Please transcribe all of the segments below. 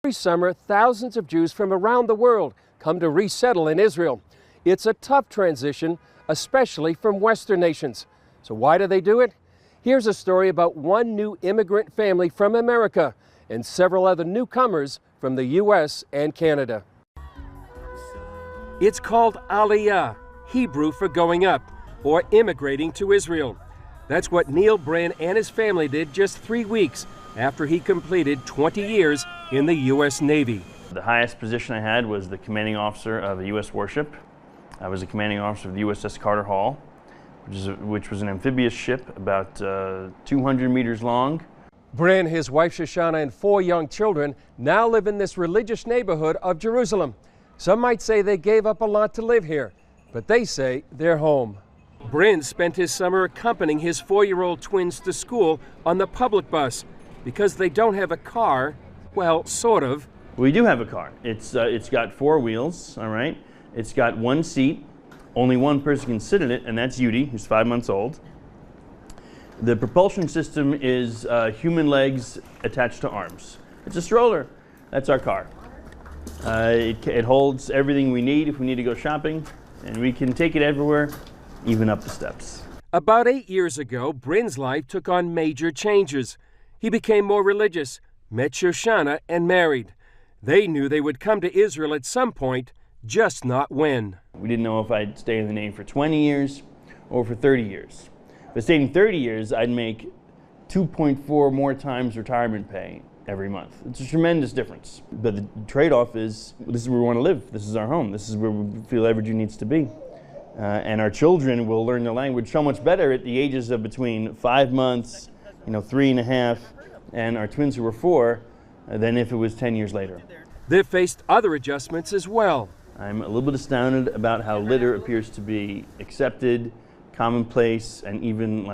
Every summer, thousands of Jews from around the world come to resettle in Israel. It's a tough transition, especially from Western nations. So why do they do it? Here's a story about one new immigrant family from America and several other newcomers from the U.S. and Canada. It's called aliyah, Hebrew for going up, or immigrating to Israel. That's what Neil Bryn and his family did just 3 weeks after he completed 20 years in the U.S. Navy. The highest position I had was the commanding officer of a U.S. warship. I was the commanding officer of the USS Carter Hall, which was an amphibious ship about 200 meters long. Bryn, his wife Shoshana, and 4 young children now live in this religious neighborhood of Jerusalem. Some might say they gave up a lot to live here, but they say they're home. Bryn spent his summer accompanying his 4-year-old twins to school on the public bus because they don't have a car. Well, sort of. We do have a car. It's got 4 wheels, all right? It's got 1 seat. Only one person can sit in it, and that's Yehudi, who's 5 months old. The propulsion system is human legs attached to arms. It's a stroller. That's our car. It holds everything we need if we need to go shopping, and we can take it everywhere, even up the steps. About 8 years ago, Bryn's life took on major changes. He became more religious, met Shoshana, and married. They knew they would come to Israel at some point, just not when. We didn't know if I'd stay in the name for 20 years or for 30 years. If I stayed in 30 years, I'd make 2.4 more times retirement pay every month. It's a tremendous difference. But the trade-off is, this is where we want to live. This is our home. This is where we feel every Jew needs to be. And our children will learn the language so much better at the ages of between 5 months, 3.5, and our twins who were 4, than if it was 10 years later. They've faced other adjustments as well. I'm a little bit astounded about how litter appears to be accepted, commonplace, and even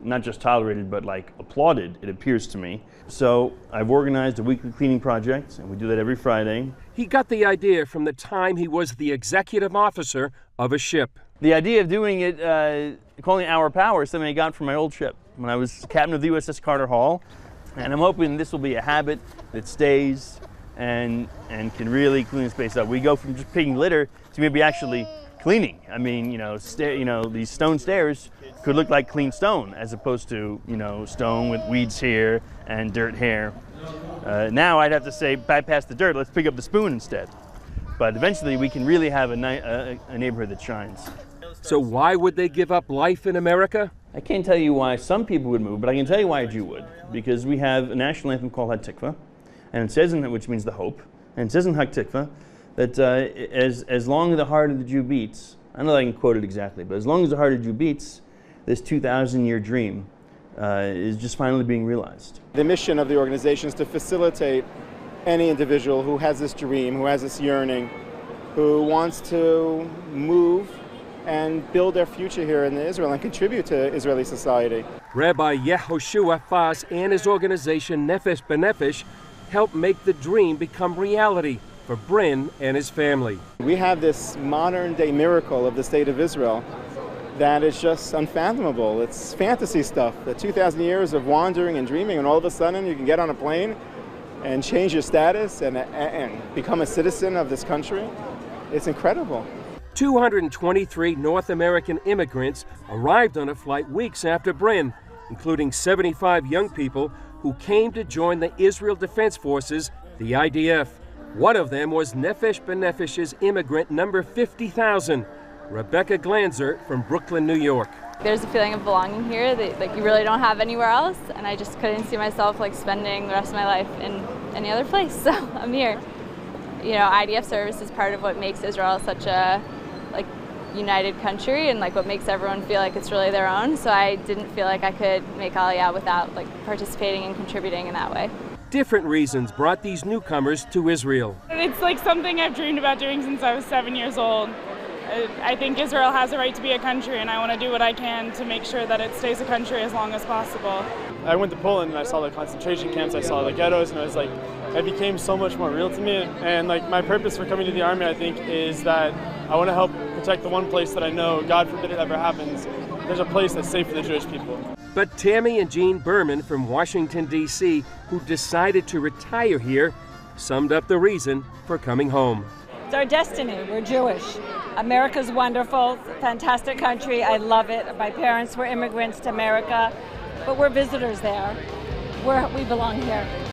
not just tolerated, but applauded, it appears to me. So I've organized a weekly cleaning project, and we do that every Friday. He got the idea from the time he was the executive officer of a ship. The idea of doing it, calling it Our Power, is something I got from my old ship when I was captain of the USS Carter Hall. And I'm hoping this will be a habit that stays and can really clean the space up. We go from just picking litter to maybe actually cleaning. I mean, these stone stairs could look like clean stone as opposed to, stone with weeds here and dirt here. Now I'd have to say, bypass the dirt, let's pick up the spoon instead. But eventually we can really have a neighborhood that shines. So why would they give up life in America? I can't tell you why some people would move, but I can tell you why a Jew would. Because we have a national anthem called Hatikva, and it says in it, which means the hope, and it says in Hatikva that as long as the heart of the Jew beats, I don't know that I can quote it exactly, but as long as the heart of the Jew beats, this 2,000-year dream is just finally being realized. The mission of the organization is to facilitate any individual who has this dream, who has this yearning, who wants to move and build their future here in Israel and contribute to Israeli society. Rabbi Yehoshua Faz and his organization Nefesh B'Nefesh helped make the dream become reality for Bryn and his family. We have this modern-day miracle of the state of Israel that is just unfathomable. It's fantasy stuff. The 2,000 years of wandering and dreaming, and all of a sudden you can get on a plane and change your status and become a citizen of this country. It's incredible. 223 North American immigrants arrived on a flight weeks after Bryn, including 75 young people who came to join the Israel Defense Forces, the IDF. One of them was Nefesh B'Nefesh's immigrant number 50,000, Rebecca Glanzer from Brooklyn, New York. There's a feeling of belonging here that you really don't have anywhere else, and I just couldn't see myself spending the rest of my life in any other place, so I'm here. IDF service is part of what makes Israel such a united country and what makes everyone feel like it's really their own, so I didn't feel like I could make Aliyah without participating and contributing in that way. Different reasons brought these newcomers to Israel. It's something I've dreamed about doing since I was 7 years old. I think Israel has a right to be a country, and I want to do what I can to make sure that it stays a country as long as possible. I went to Poland and I saw the concentration camps, I saw the ghettos, and it became so much more real to me. And my purpose for coming to the Army, I think, is that I want to help protect the one place that I know, God forbid it ever happens, there's a place that's safe for the Jewish people. But Tammy and Jean Berman from Washington, D.C., who decided to retire here, summed up the reason for coming home. It's our destiny. We're Jewish. America's wonderful, fantastic country. I love it. My parents were immigrants to America, but we're visitors there. We belong here.